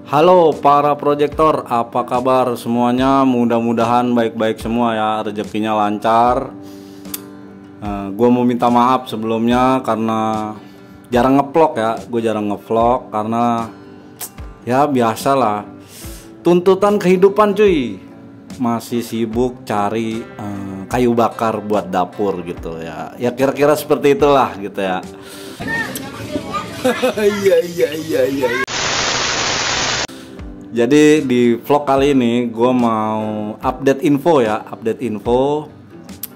Halo para proyektor, apa kabar semuanya? Mudah-mudahan baik-baik semua ya, rezekinya lancar. Gue mau minta maaf sebelumnya karena jarang ngevlog ya. Gue jarang ngevlog karena ya biasalah, tuntutan kehidupan cuy. Masih sibuk cari kayu bakar buat dapur gitu ya. Ya kira-kira seperti itulah gitu ya. Iya. Jadi di vlog kali ini gue mau update info ya,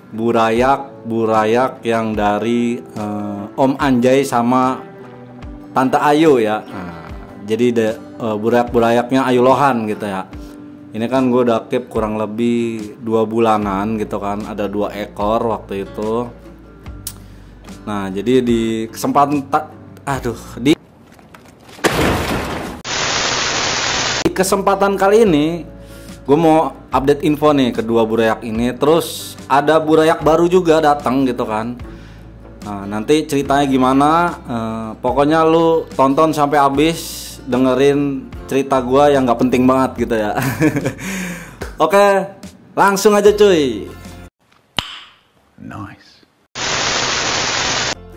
burayak yang dari Om Anjay sama Tante Ayu ya. Jadi burayak-burayaknya Ayu Lohan gitu ya. Ini kan gue udah keep kurang lebih 2 bulanan gitu kan, ada 2 ekor waktu itu. Nah jadi di kesempatan kali ini gue mau update info nih kedua burayak ini. Terus ada burayak baru juga datang gitu kan. Nah nanti ceritanya gimana, pokoknya lu tonton sampai habis, dengerin cerita gue yang gak penting banget gitu ya. Oke, langsung aja cuy. Nice.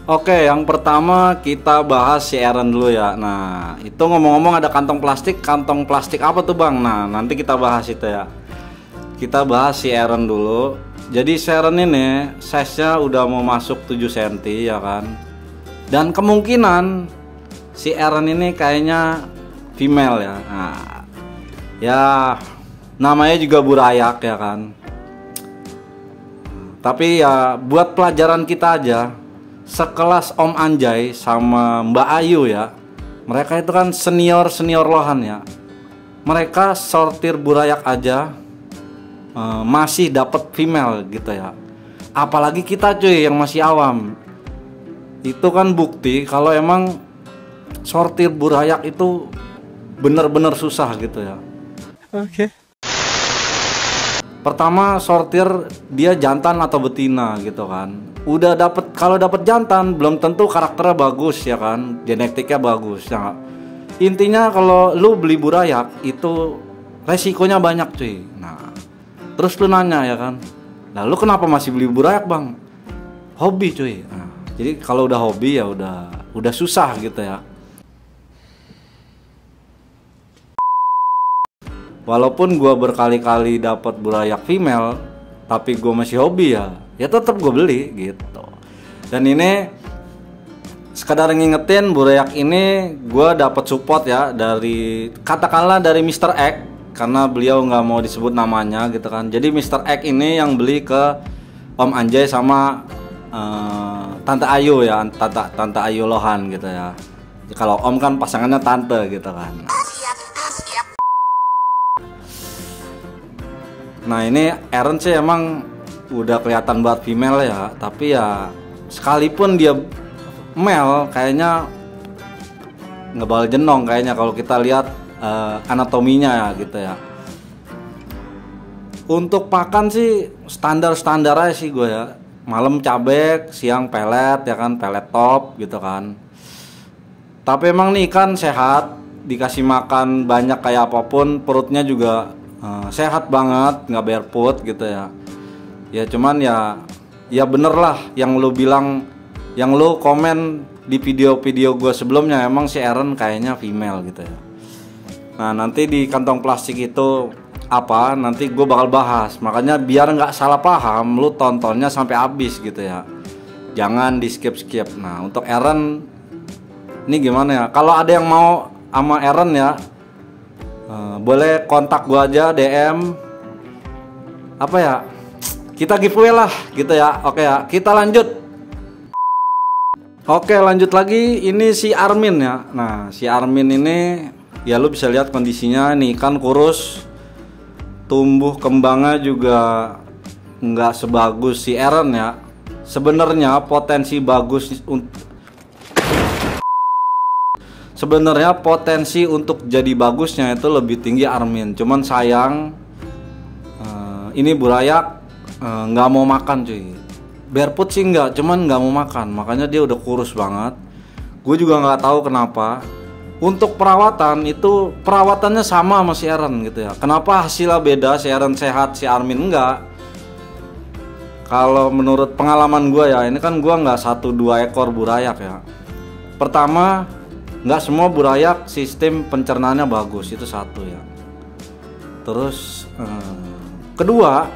Oke, yang pertama kita bahas si Eren dulu ya. Nah, itu ngomong-ngomong ada kantong plastik apa tuh bang? Nah, nanti kita bahas itu ya. Kita bahas si Eren dulu. Jadi si Eren ini size-nya udah mau masuk 7 cm ya kan. Dan kemungkinan si Eren ini kayaknya female ya. Nah, ya namanya juga burayak ya kan. Tapi ya buat pelajaran kita aja, sekelas Om Anjay sama Mbak Ayu ya, mereka itu kan senior Lohan ya. Mereka sortir burayak aja masih dapat female gitu ya. Apalagi kita cuy yang masih awam. Itu kan bukti kalau emang sortir burayak itu bener-bener susah gitu ya. Oke. Pertama sortir dia jantan atau betina gitu kan. Udah kalau dapet jantan belum tentu karakternya bagus ya kan, genetiknya bagus ya. Intinya kalau lu beli burayak itu resikonya banyak cuy. Nah terus lu nanya ya kan, nah lu kenapa masih beli burayak bang? Hobi cuy. Nah, jadi kalau udah hobi ya udah susah gitu ya. Walaupun gue berkali-kali dapat burayak female, tapi gue masih hobi ya tetap gue beli gitu. Dan ini sekadar ngingetin, burayak ini gue dapat support ya dari, katakanlah dari Mr. X, karena beliau nggak mau disebut namanya gitu kan. Jadi Mr. X ini yang beli ke Om Anjay sama Tante Ayu ya, Tante Ayu Lohan gitu ya. Kalau Om kan pasangannya Tante gitu kan. Nah ini Eren sih emang udah kelihatan banget female ya, tapi ya sekalipun dia male kayaknya nggak bakal jenong kayaknya kalau kita lihat anatominya ya gitu ya. Untuk pakan sih standar aja sih gue ya, malam cabek, siang pelet ya kan, pelet top gitu kan. Tapi emang nih ikan sehat, dikasih makan banyak kayak apapun perutnya juga sehat banget, nggak barefoot gitu ya. Ya cuman ya bener lah yang lu bilang, yang lu komen di video-video gue sebelumnya, emang si Eren kayaknya female gitu ya. Nah nanti di kantong plastik itu apa, nanti gue bakal bahas. Makanya biar nggak salah paham, lu tontonnya sampai habis gitu ya, jangan di skip. Nah untuk Eren ini gimana ya, kalau ada yang mau sama Eren ya, boleh kontak gua aja DM apa ya, kita giveaway lah gitu ya. Oke ya, kita lanjut. Oke lanjut lagi, ini si Armin ya. Nah si Armin ini ya lu bisa lihat kondisinya nih kan, kurus, tumbuh kembangnya juga nggak sebagus si Eren ya. Sebenarnya potensi untuk jadi bagusnya itu lebih tinggi Armin. Cuman sayang ini burayak nggak mau makan cuy. Barefoot sih nggak, cuman nggak mau makan. Makanya dia udah kurus banget. Gue juga nggak tahu kenapa. Untuk perawatan itu perawatannya sama sama si Aaron gitu ya. Kenapa hasilnya beda, si Aaron sehat, si Armin enggak? Kalau menurut pengalaman gue ya, ini kan gue nggak 1-2 ekor burayak ya. Pertama, nggak semua burayak sistem pencernaannya bagus, itu satu ya. Terus kedua,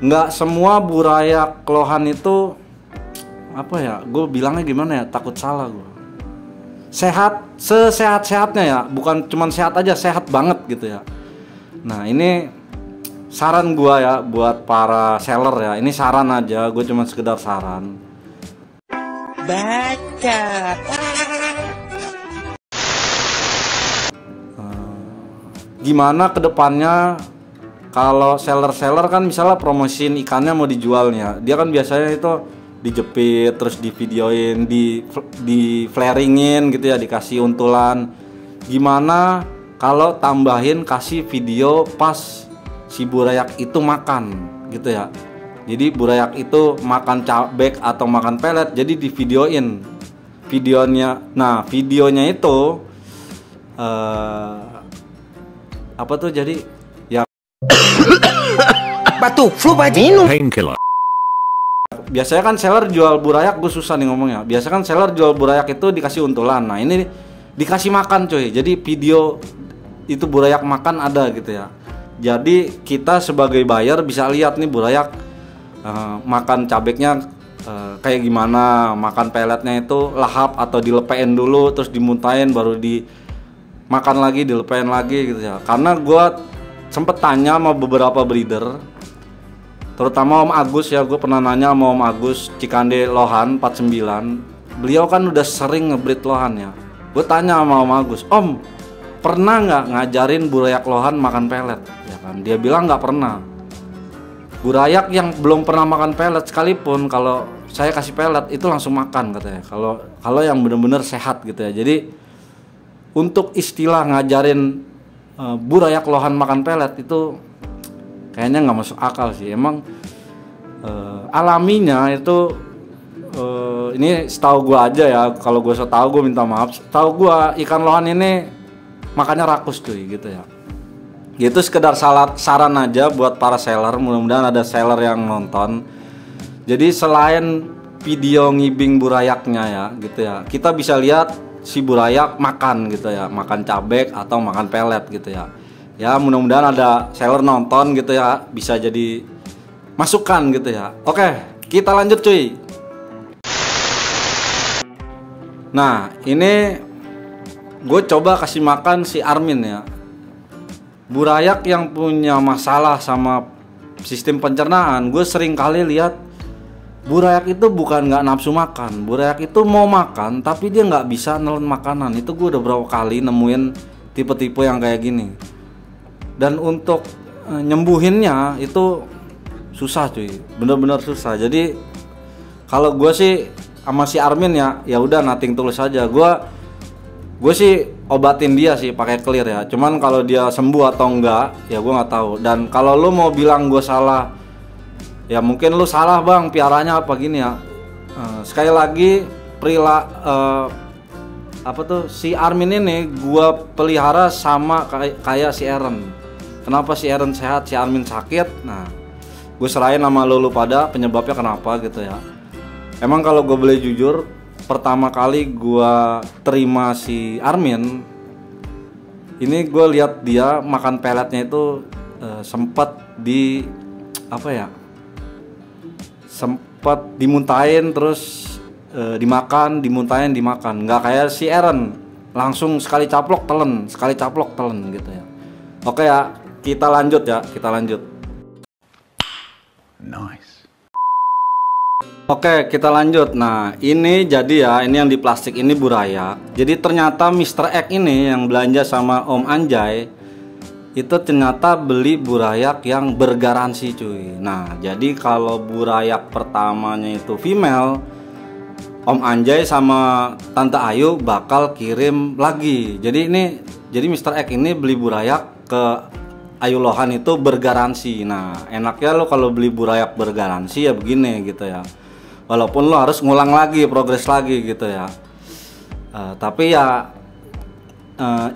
nggak semua burayak lohan itu apa ya? Gue bilangnya gimana ya? Takut salah gue. Sehat, sesehat-sehatnya ya, bukan cuman sehat aja, sehat banget gitu ya. Nah ini saran gua ya buat para seller ya, ini saran aja, gue cuma sekedar saran. Baca. Gimana kedepannya kalau seller-seller kan misalnya promosiin ikannya mau dijualnya, dia kan biasanya itu dijepit terus divideoin, di flaringin gitu ya, dikasih untulan. Gimana kalau tambahin kasih video pas si burayak itu makan gitu ya. Jadi burayak itu makan cabek atau makan pelet, jadi divideoin videonya. Nah videonya itu apa tuh, jadi ya Batuk flu minum. Painkiller. biasanya kan seller jual burayak, gue susah nih ngomongnya. Biasanya kan seller jual burayak itu dikasih untulan. Nah ini dikasih makan coy. Jadi video itu burayak makan ada gitu ya. Jadi kita sebagai buyer bisa lihat nih burayak makan cabeknya kayak gimana, makan peletnya itu lahap atau dilepein dulu terus dimuntahin baru dimakan lagi, dilepein lagi gitu ya. Karena gue sempet tanya sama beberapa breeder, terutama Om Agus ya, gue pernah nanya sama Om Agus Cikande Lohan 49. Beliau kan udah sering ngebreed lohan ya. Gue tanya sama Om Agus, Om pernah nggak ngajarin burayak lohan makan pelet? Ya kan, dia bilang nggak pernah. Burayak yang belum pernah makan pelet sekalipun kalau saya kasih pelet itu langsung makan katanya. Kalau yang bener-bener sehat gitu ya. Jadi untuk istilah ngajarin burayak lohan makan pelet itu kayaknya nggak masuk akal sih. Emang alaminya itu ini setahu gue aja ya. Kalau gue so tahu gue minta maaf. Setahu gue ikan lohan ini makannya rakus cuy gitu ya. Gitu sekedar saran aja buat para seller. Mudah-mudahan ada seller yang nonton. Jadi selain video ngibing burayaknya ya gitu ya, kita bisa lihat si burayak makan gitu ya, makan cabek atau makan pelet gitu ya. Ya mudah-mudahan ada seller nonton gitu ya, bisa jadi masukan gitu ya. Oke, kita lanjut cuy. Nah ini gue coba kasih makan si Armin ya. Burayak yang punya masalah sama sistem pencernaan, gue sering kali lihat burayak itu bukan nggak nafsu makan, burayak itu mau makan tapi dia nggak bisa nelen makanan. Itu gue udah berapa kali nemuin tipe-tipe yang kayak gini. Dan untuk nyembuhinnya itu susah cuy, bener-bener susah. Jadi kalau gue sih sama si Armin ya udah nothing tulus aja. Gue sih obatin dia sih pakai clear ya. Cuman kalau dia sembuh atau enggak ya gue nggak tahu. Dan kalau lu mau bilang gue salah, ya mungkin lu salah bang, piaranya apa gini ya. Sekali lagi apa tuh si Armin ini gue pelihara sama kayak si Aaron. Kenapa si Aaron sehat, si Armin sakit? Nah, gue serahin sama lu pada penyebabnya kenapa gitu ya. Emang kalau gue boleh jujur, pertama kali gue terima si Armin, ini gue lihat dia makan peletnya itu sempat sempat dimuntahin terus dimakan, dimuntahin, dimakan. Nggak kayak si Aaron, langsung sekali caplok telen, sekali caplok telen gitu ya. Oke ya, kita lanjut ya, kita lanjut. Nice. Oke, kita lanjut. Nah, ini jadi ya, ini yang di plastik ini burayak. Jadi ternyata Mr. X ini yang belanja sama Om Anjay itu ternyata beli burayak yang bergaransi cuy. Nah, jadi kalau burayak pertamanya itu female, Om Anjay sama Tante Ayu bakal kirim lagi. Jadi Mr. X ini beli burayak ke Ayu Lohan itu bergaransi. Nah, enaknya lo kalau beli burayak bergaransi ya begini gitu ya. Walaupun lo harus ngulang lagi, progres lagi gitu ya. Tapi ya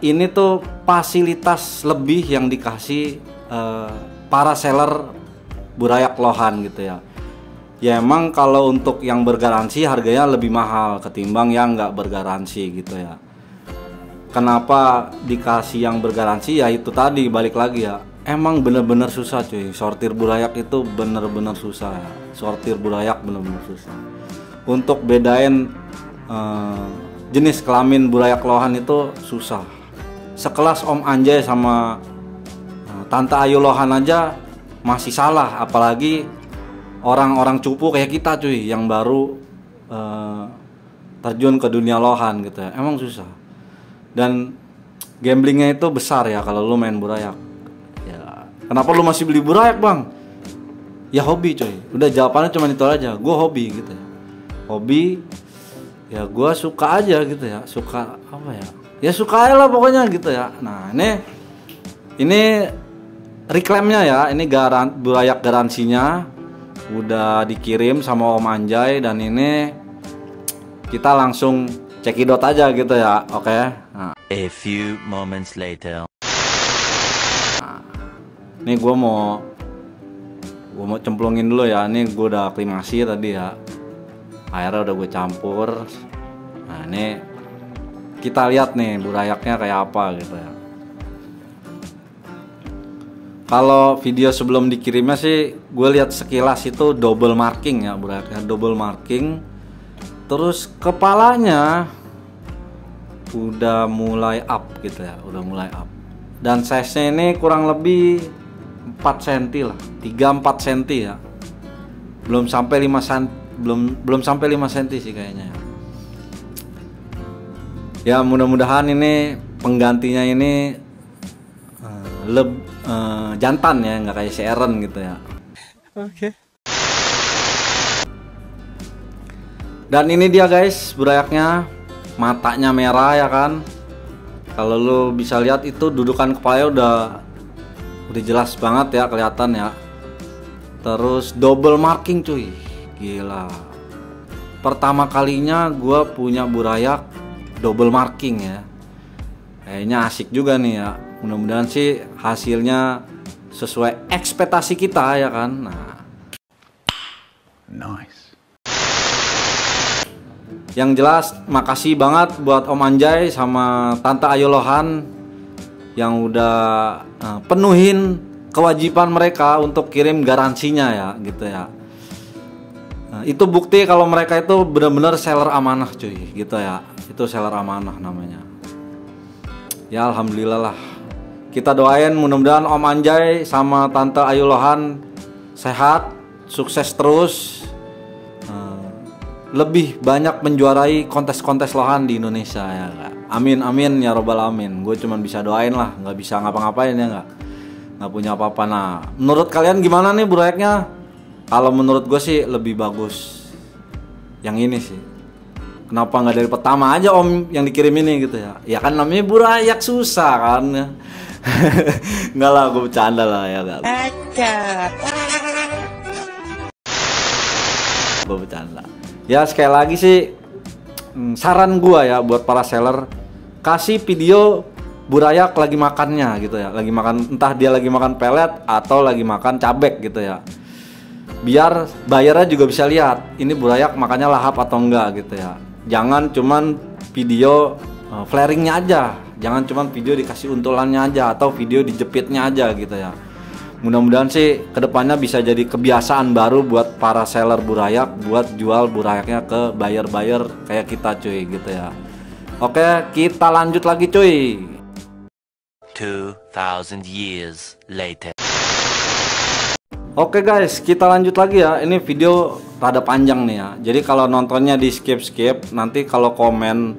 ini tuh fasilitas lebih yang dikasih para seller burayak lohan gitu ya. Ya emang kalau untuk yang bergaransi harganya lebih mahal ketimbang yang nggak bergaransi gitu ya. Kenapa dikasih yang bergaransi? Ya itu tadi, balik lagi ya. Emang bener-bener susah cuy. Sortir burayak itu bener-bener susah ya. Sortir burayak bener-bener susah. Untuk bedain jenis kelamin burayak lohan itu susah. Sekelas Om Anjay sama Tante Ayu Lohan aja masih salah, apalagi orang-orang cupu kayak kita cuy yang baru terjun ke dunia lohan gitu ya. Emang susah. Dan gamblingnya itu besar ya kalau lu main burayak. Ya, kenapa lu masih beli burayak, Bang? Ya hobi coy. Udah jawabannya cuma itu aja. Gue hobi gitu ya. Hobi ya, gue suka aja gitu ya. Suka apa ya? Ya suka aja lah pokoknya gitu ya. Nah, ini reklamnya ya. Ini burayak garansinya udah dikirim sama Om Anjay, dan ini kita langsung cekidot aja gitu ya. Oke. Nah. A few moments later. Nah, ini gue mau cemplungin dulu ya. Ini gue udah aklimasi tadi ya. Airnya udah gue campur. Nah, ini kita lihat nih burayaknya kayak apa gitu ya. Kalau video sebelum dikirimnya sih gue lihat sekilas itu double marking ya, burayaknya double marking. Terus kepalanya udah mulai up gitu ya, udah mulai up. Dan size-nya ini kurang lebih 4 cm lah, 3-4 cm ya. Belum sampai 5 cm, belum sampai 5 cm sih kayaknya. Ya mudah-mudahan ini penggantinya ini jantan ya, nggak kayak si Aaron gitu ya. Oke. Dan ini dia guys burayaknya, matanya merah ya kan. Kalau lu bisa lihat itu dudukan kepalanya udah jelas banget ya, kelihatan ya. Terus double marking cuy, gila. Pertama kalinya gua punya burayak double marking ya. Kayaknya asik juga nih ya. Mudah-mudahan sih hasilnya sesuai ekspektasi kita ya kan. Nah, nice. Yang jelas makasih banget buat Om Anjay sama Tante Ayu Lohan yang udah penuhin kewajiban mereka untuk kirim garansinya ya gitu ya. Nah, itu bukti kalau mereka itu benar-benar seller amanah cuy gitu ya. Itu seller amanah namanya. Ya alhamdulillah lah. Kita doain mudah-mudahan Om Anjay sama Tante Ayu Lohan sehat, sukses terus, lebih banyak menjuarai kontes-kontes lohan di Indonesia ya gak? Amin amin ya robbal alamin. Gue cuma bisa doain lah, nggak bisa ngapa-ngapain ya nggak punya apa-apa. Nah, menurut kalian gimana nih burayaknya? Kalau menurut gue sih lebih bagus yang ini sih. Kenapa nggak dari pertama aja Om yang dikirim ini gitu ya? Ya kan namanya burayak susah kan ya. Nggak lah, gue bercanda lah ya gak? Gue bercanda. Ya sekali lagi sih saran gue ya buat para seller, kasih video burayak lagi makannya gitu ya, lagi makan, entah dia lagi makan pelet atau lagi makan cabek gitu ya, biar bayarnya juga bisa lihat ini burayak makannya lahap atau enggak gitu ya. Jangan cuman video flaringnya aja, jangan cuman video dikasih untulannya aja atau video dijepitnya aja gitu ya. Mudah-mudahan sih kedepannya bisa jadi kebiasaan baru buat para seller burayak buat jual burayaknya ke buyer-buyer kayak kita cuy gitu ya. Oke, kita lanjut lagi cuy. 2000 years later. Oke guys, kita lanjut lagi ya. Ini video rada panjang nih ya. Jadi kalau nontonnya di skip, nanti kalau komen,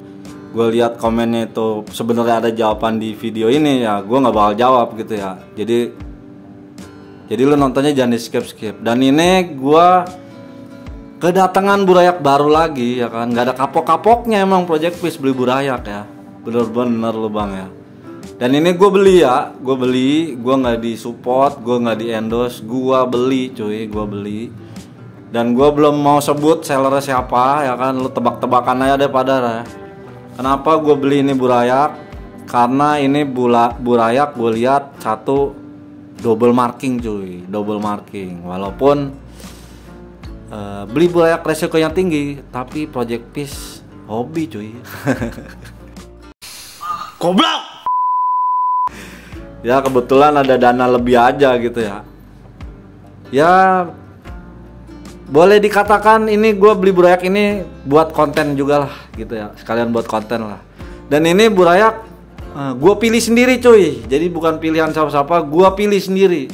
gue lihat komennya itu sebenarnya ada jawaban di video ini ya, gue nggak bakal jawab gitu ya. Jadi lu nontonnya jangan di skip. Dan ini gue kedatangan burayak baru lagi ya kan. Nggak ada kapok-kapoknya emang Project Fish beli burayak ya. Bener-bener lu bang ya. Dan ini gue beli ya, gue nggak disupport, gue nggak di endorse, gue beli cuy, gue beli. Dan gue belum mau sebut sellernya siapa ya kan, lu tebak-tebakan aja deh pada ya. Kenapa gue beli ini burayak? karena ini burayak gue lihat satu double marking cuy, double marking. Walaupun beli burayak resikonya tinggi, tapi Project Peace hobi cuy. Goblok. Ya kebetulan ada dana lebih aja gitu ya. Ya boleh dikatakan ini gue beli burayak ini buat konten juga lah gitu ya, sekalian buat konten lah. Dan ini burayak gue pilih sendiri cuy, jadi bukan pilihan siapa-siapa, gue pilih sendiri.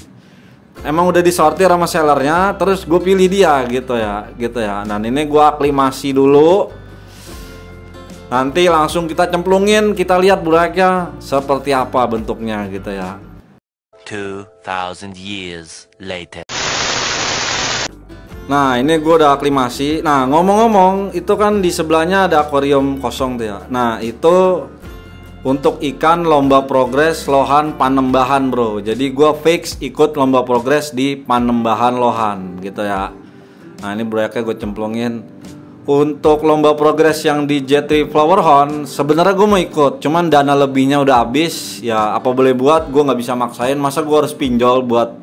Emang udah disortir sama sellernya, terus gue pilih dia gitu ya. Dan ini gue aklimasi dulu. Nanti langsung kita cemplungin, kita lihat burayaknya seperti apa bentuknya gitu ya. 2000 years later. Nah ini gue udah aklimasi. Nah ngomong-ngomong itu kan di sebelahnya ada akuarium kosong tuh ya. Nah itu untuk ikan lomba progres Lohan Panembahan bro. Jadi gue fix ikut lomba progres di Panembahan Lohan gitu ya. Nah ini burayaknya gue cemplungin. Untuk lomba progres yang di J3 Flower Horn sebenarnya gue mau ikut, cuman dana lebihnya udah habis. Ya apa boleh buat, gue nggak bisa maksain. Masa gue harus pinjol buat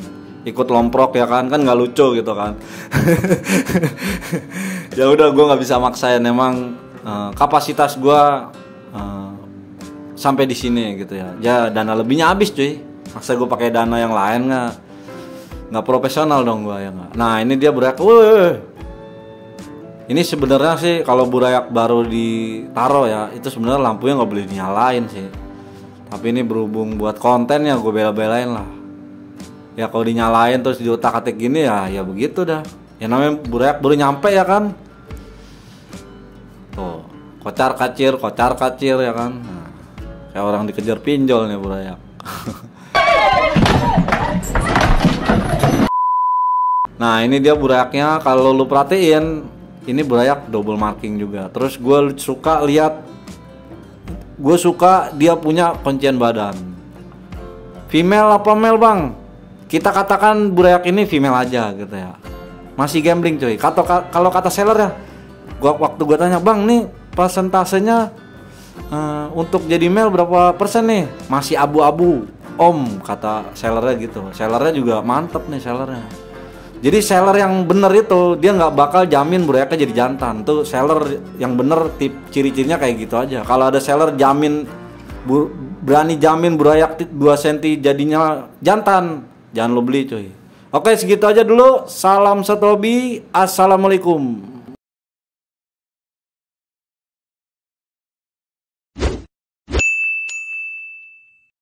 ikut lomprok ya kan nggak lucu gitu kan. Ya udah gue nggak bisa maksain, emang kapasitas gue sampai di sini gitu ya. Ya dana lebihnya habis cuy, masa gue pakai dana yang lain nggak profesional dong gue ya nggak. Nah ini dia burayak. Ini sebenarnya sih kalau burayak baru ditaro ya itu sebenarnya lampunya nggak boleh dinyalain sih. Tapi ini berhubung buat konten ya gue bela-belain lah. Ya kalau dinyalain terus diotak-atik gini ya begitu dah. Ya namanya burayak baru nyampe ya kan. Tuh, kocar kacir ya kan. Nah, kayak orang dikejar pinjol nih burayak. Nah, ini dia burayaknya, kalau lu perhatiin ini burayak double marking juga. Terus gue suka dia punya kuncian badan. Female apa male bang? Kita katakan burayak ini female aja gitu ya. Masih gambling cuy. Kalau kata seller ya, waktu gue tanya bang nih persentasenya untuk jadi male berapa persen nih? Masih abu-abu om, kata sellernya gitu. Sellernya juga mantep nih sellernya. Jadi seller yang bener itu dia nggak bakal jamin burayaknya jadi jantan. Tuh seller yang bener ciri-cirinya kayak gitu aja. Kalau ada seller berani jamin burayak 2 cm jadinya jantan, jangan lo beli cuy. Oke segitu aja dulu. Salam satu hobi. Assalamualaikum.